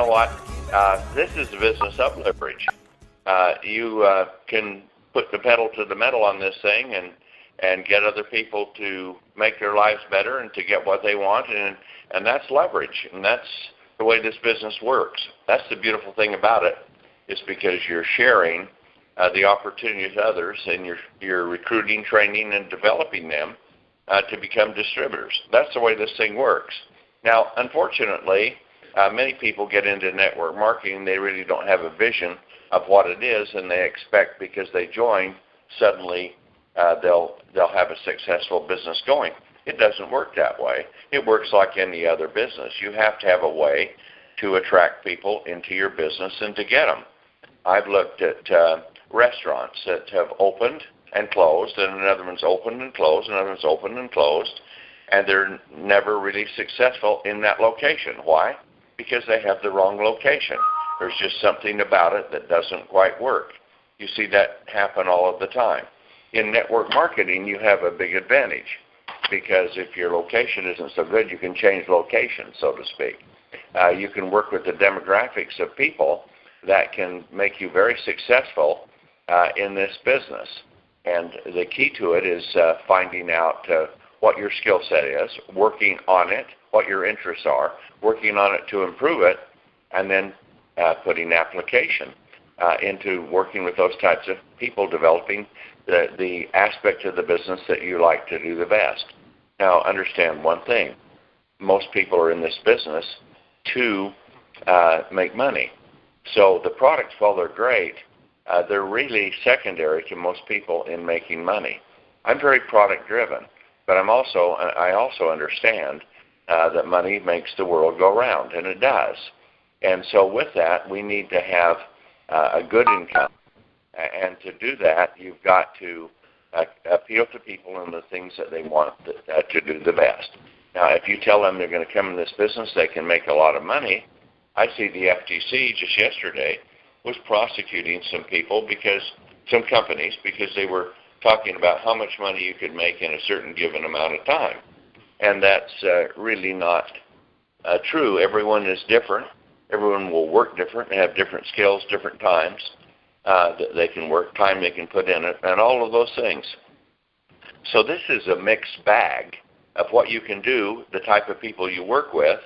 know what? This is the business of leverage. You can put the pedal to the metal on this thing and get other people to make their lives better and to get what they want, and that's leverage, and that's the way this business works. That's the beautiful thing about it, is because you're sharing the opportunity with others, and you're recruiting, training, and developing them to become distributors. That's the way this thing works. Now, unfortunately, many people get into network marketing. They really don't have a vision of what it is, and they expect because they join, suddenly they'll have a successful business going. It doesn't work that way. It works like any other business. You have to have a way to attract people into your business and to get them. I've looked at restaurants that have opened and closed, and another one's opened and closed, another one's opened and closed, and they're never really successful in that location. Why? Because they have the wrong location. There's just something about it that doesn't quite work. You see that happen all of the time. In network marketing, you have a big advantage, because if your location isn't so good, you can change location, so to speak. You can work with the demographics of people that can make you very successful in this business. And the key to it is finding out what your skill set is, working on it, what your interests are, working on it to improve it, and then putting application into working with those types of people, developing the aspect of the business that you like to do the best. Now, understand one thing. Most people are in this business to make money. So the products, while they're great, they're really secondary to most people in making money. I'm very product driven, but I also understand that money makes the world go round, and it does. And so with that, we need to have a good income. And to do that, you've got to appeal to people and the things that they want to do the best. Now, if you tell them they're going to come in this business, they can make a lot of money. I see the FTC just yesterday was prosecuting some companies, because they were talking about how much money you could make in a certain given amount of time. And that's really not true. Everyone is different. Everyone will work different. They have different skills, different times that they can work, time they can put in it, and all of those things. So this is a mixed bag of what you can do, the type of people you work with,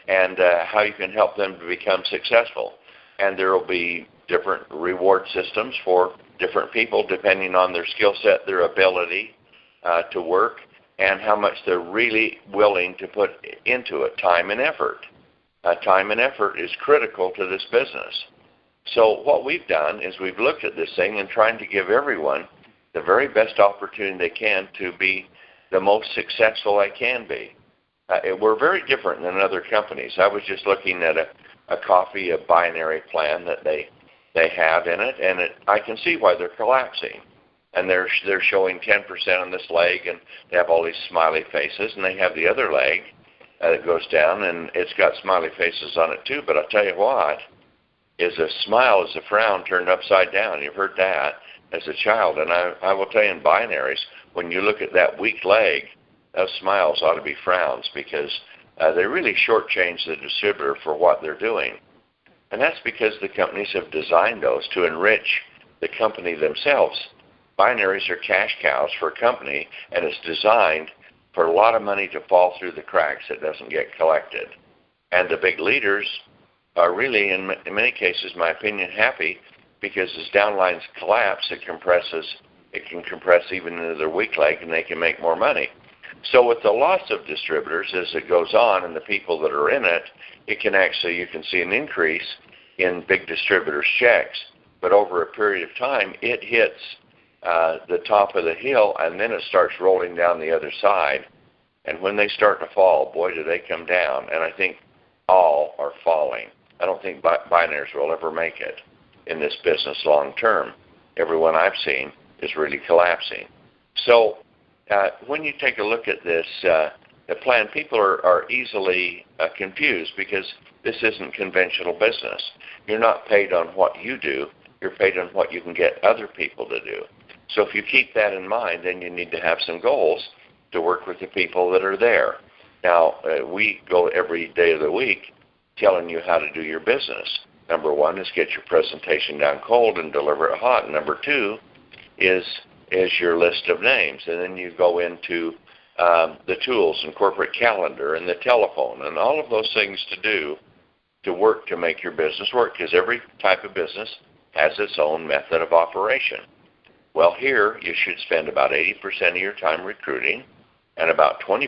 and how you can help them to become successful. And there will be different reward systems for different people depending on their skill set, their ability to work, and how much they're really willing to put into it, time and effort. Time and effort is critical to this business. So what we've done is we've looked at this thing and trying to give everyone the very best opportunity they can to be the most successful they can be. We're very different than other companies. I was just looking at a binary plan that they have in it, and I can see why they're collapsing. And they're showing 10% on this leg, and they have all these smiley faces, and they have the other leg that goes down, and it's got smiley faces on it too. But I'll tell you what, is a smile is a frown turned upside down. You've heard that as a child. And I will tell you, in binaries, when you look at that weak leg, those smiles ought to be frowns, because they really shortchange the distributor for what they're doing. And that's because the companies have designed those to enrich the company themselves. Binaries are cash cows for a company, and it's designed for a lot of money to fall through the cracks that doesn't get collected. And the big leaders are really, in many cases, my opinion, happy, because as downlines collapse, it can compress even into their weak leg, and they can make more money. So with the loss of distributors, as it goes on, and the people that are in it, you can see an increase in big distributors' checks. But over a period of time, it hits the top of the hill, and then it starts rolling down the other side. And when they start to fall, boy, do they come down. And I think all are falling. I don't think binaries will ever make it in this business long term. Everyone I've seen is really collapsing. So when you take a look at this, the plan, people are easily confused, because this isn't conventional business. You're not paid on what you do. You're paid on what you can get other people to do. So if you keep that in mind, then you need to have some goals to work with the people that are there. Now, we go every day of the week telling you how to do your business. Number one is get your presentation down cold and deliver it hot. Number two is your list of names. And then you go into the tools and corporate calendar and the telephone and all of those things to do to work to make your business work, because every type of business has its own method of operation. Well, here you should spend about 80% of your time recruiting and about 20%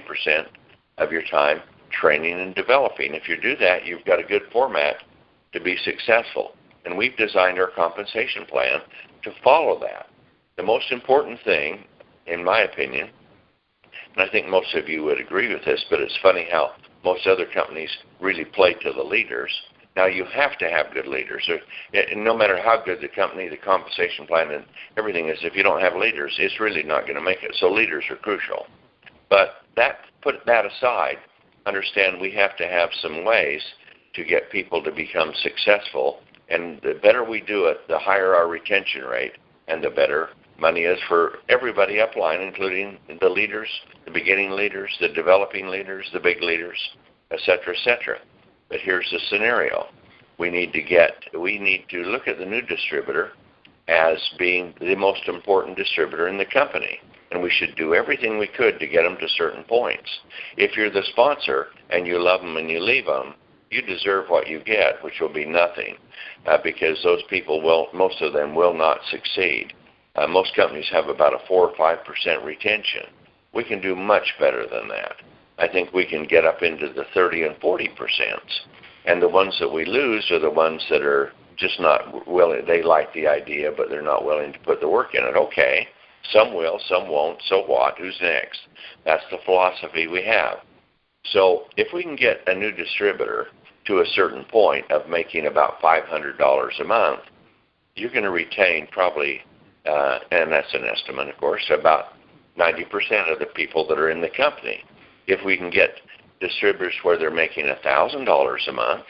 of your time training and developing. If you do that, you've got a good format to be successful. And we've designed our compensation plan to follow that. The most important thing, in my opinion, and I think most of you would agree with this, but it's funny how most other companies really play to the leaders. Now, you have to have good leaders. No matter how good the company, the compensation plan, and everything is, if you don't have leaders, it's really not going to make it. So leaders are crucial. But put that aside, understand we have to have some ways to get people to become successful. And the better we do it, the higher our retention rate, and the better money is for everybody upline, including the leaders, the beginning leaders, the developing leaders, the big leaders, et cetera, et cetera. But here's the scenario. We need to look at the new distributor as being the most important distributor in the company. And we should do everything we could to get them to certain points. If you're the sponsor and you love them and you leave them, you deserve what you get, which will be nothing, because those people most of them will not succeed. Most companies have about a 4 or 5% retention. We can do much better than that. I think we can get up into the 30 and 40%. And the ones that we lose are the ones that are just not willing. They like the idea, but they're not willing to put the work in it. Okay, some will, some won't. So what? Who's next? That's the philosophy we have. So if we can get a new distributor to a certain point of making about $500 a month, you're going to retain probably, and that's an estimate, of course, about 90% of the people that are in the company. If we can get distributors where they're making $1,000 a month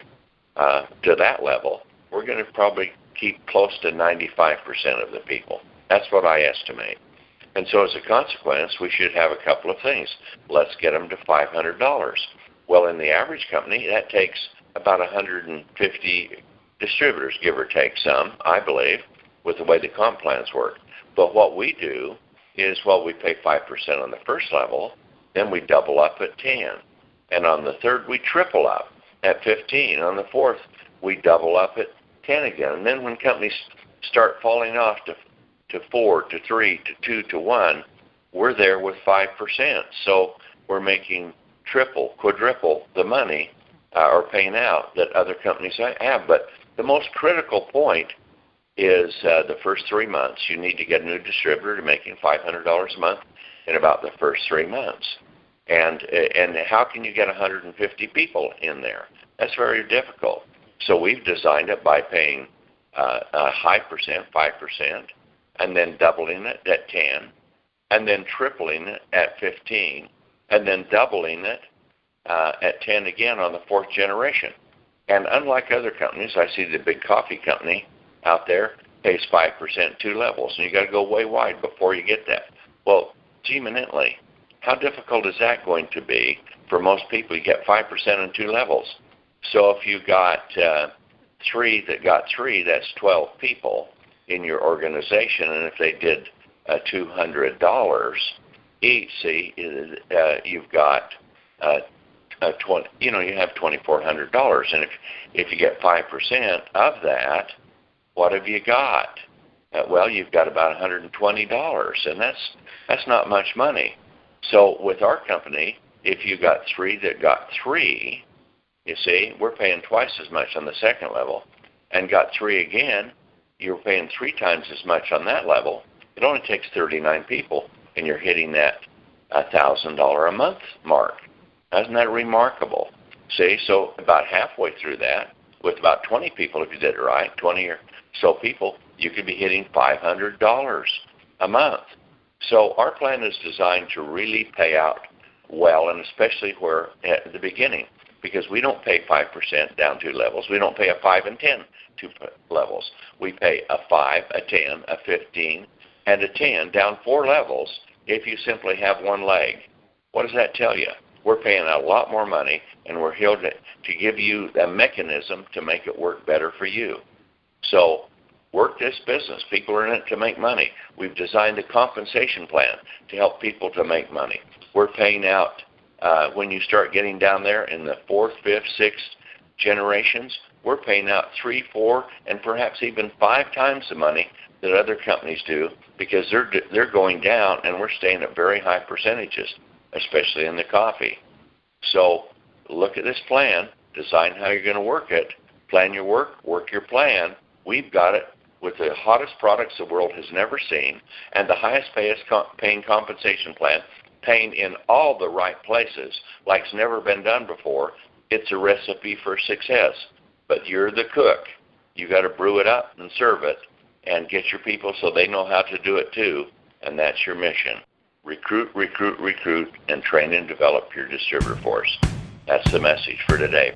to that level, we're going to probably keep close to 95% of the people. That's what I estimate. And so as a consequence, we should have a couple of things. Let's get them to $500. Well, in the average company, that takes about 150 distributors, give or take some, I believe, with the way the comp plans work. But what we do is, well, we pay 5% on the first level, then we double up at 10. And on the third, we triple up at 15. On the fourth, we double up at 10 again. And then when companies start falling off to 4, to 3, to 2, to 1, we're there with 5%. So we're making triple, quadruple the money or paying out that other companies have. But the most critical point is the first 3 months. You need to get a new distributor to making $500 a month in about the first 3 months. And how can you get 150 people in there? That's very difficult. So we've designed it by paying a high percent, 5%, and then doubling it at 10, and then tripling it at 15, and then doubling it at 10 again on the fourth generation. And unlike other companies, I see the big coffee company out there pays 5% 2 levels, and you got to go way wide before you get that. Well, gee, minutely, how difficult is that going to be for most people? You get 5% on 2 levels. So if you got 3 that got 3, that's 12 people in your organization, and if they did $200 each, see, you've got 20. You have $2,400, and if you get 5% of that, what have you got? Well, you've got about $120, and that's not much money. So with our company, if you got 3 that got 3, you see, we're paying twice as much on the second level, and got 3 again, you're paying 3 times as much on that level. It only takes 39 people, and you're hitting that $1,000 a month mark. Isn't that remarkable? See, so about halfway through that, with about 20 people, if you did it right, 20 or so people, you could be hitting $500 a month. So our plan is designed to really pay out well, and especially where at the beginning, because we don't pay 5% down 2 levels. We don't pay a 5 and 10 2 levels. We pay a 5, a 10, a 15, and a 10 down 4 levels if you simply have one leg. What does that tell you? we're paying a lot more money, and we're here to give you a mechanism to make it work better for you. So work this business. People are in it to make money. We've designed a compensation plan to help people to make money. We're paying out, when you start getting down there in the 4th, 5th, 6th generations, we're paying out 3, 4, and perhaps even 5 times the money that other companies do, because they're going down and we're staying at very high percentages, especially in the coffee. So look at this plan, design how you're going to work it, plan your work your plan. We've got it with the hottest products the world has never seen and the highest paying compensation plan, paying in all the right places like it's never been done before. It's a recipe for success, but you're the cook. You got to brew it up and serve it and get your people so they know how to do it too, and that's your mission. Recruit, recruit, recruit, and train and develop your distributor force. That's the message for today.